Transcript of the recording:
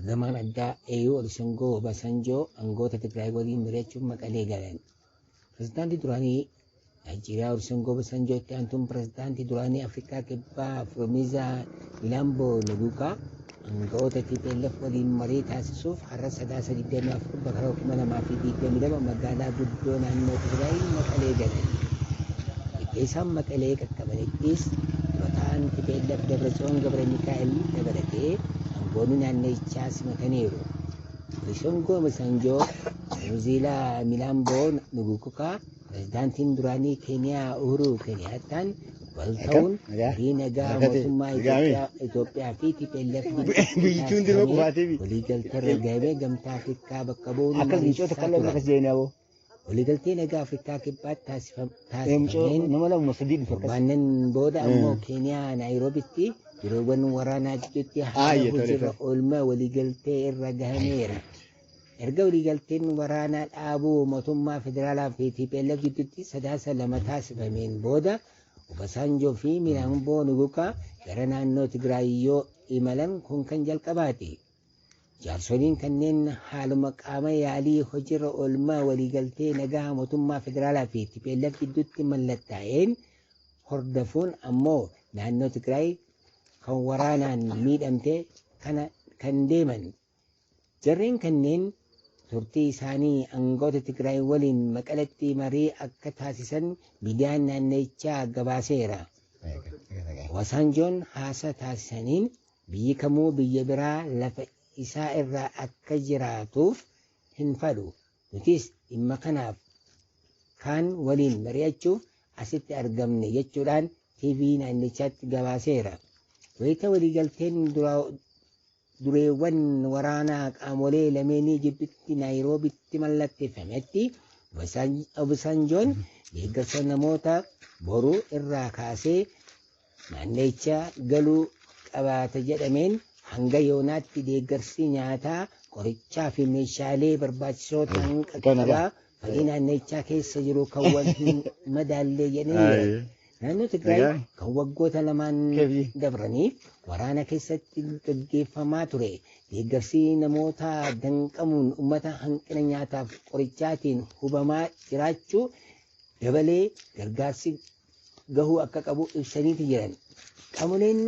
Ergamaan addaa Eeyuu Olusengoo Obasanjoo aangoota Tigraay waliin mari'achuuf Maqalee galan. Pireezidaantii duraanii Naayijeeriyaa Olusengoo Obasanjoo itti aantuun pireezidaantii duraanii Afrikaa Kibbaa Firoomiizaa Milaamboo Naguukaa aangoota TPLF waliin marii taasisuuf har'a Sadaasa 24 bara 2022 magaalaa guddoo naannoo Tigraay Maqalee galan. Isaan Maqalee qaqqabanittis durataan TPLF Dabratsiyoon Gabramikaa'el dabalatee aangoonni naannichaa simataniiru. Olusengoo Obasanjoo Firoomiizaa Milaamboo Naguukaa pireezidaantiin duraanii Keeniyaa Uhuru Kenyaattaan wal ta'uun marii nagaa mootummaa Itoophiyaa fi TPLF waliigaltee gahee gamtaa Afrikaa bakka bu'uun waliigaltee nagaa Afrikaa kibbaatti taasifameen torbaanan booda ammoo Keeniyaa Naayiroobitti yeroowwan waraanaa jidduutti haala hojiirra oolmaa waliigaltee irra gahameera. Erga waliigalteen waraanaa dhaabuu mootummaa federaalaa fi TPLF gidduutti Sadaasa 2 taasifameen booda Obasanjoo fi Milaamboo Naguukaa gara naannoo Tigraay yoo imalan kun kan jalqabaati. Jaarsoliin kanneen haaluma qaama yaalii hojiirra oolmaa waliigaltee nagaa mootummaa federaalaa fi TPLF gidduutti mallattaa'een hordofuun ammoo naannoo Tigraay kan waraanaan miidhamte kan deeman. Jarreen kanneen turtii isaanii aangoota Tigraay waliin Maqaletti marii akka taasisan miidiyaan naannichaa gabaaseera. Obasanjoon haasaa taasisaniin biyyi kamuu biyya biraa lafa isaa irraa akka jiraatuuf hin fedhu. Nutis dhimma kanaaf kaan waliin mari'achuuf asitti argamne jechuudhaan TV naannichaatti gabaaseera. Wayita waliigalteen dureewwan waraanaa qaamolee lameenii gidduutti Naayiroobitti mallatteeffametti Obasanjoon deeggarsa namoota boruu irraa kaasee naannicha galuu qabaata jedhameen hanga yoonaatti deeggarsi nyaataa, qorichaa fi meeshaalee barbaachisoo ta'an qaqqabaa fedhii naannichaa keessa jiru kan wal hin madaallee jedhanii naannoo Tigraay kan waggoota lamaan dabraniif waraana keessatti gaggeeffamaa ture. Deeggarsi namoota danqamuun uummata hanqina nyaataaf qorichaatiin hubamaa jiraachuu dabalee gargaarsi gahuu akka qabu ibsaniiti jiran. Qaamoleen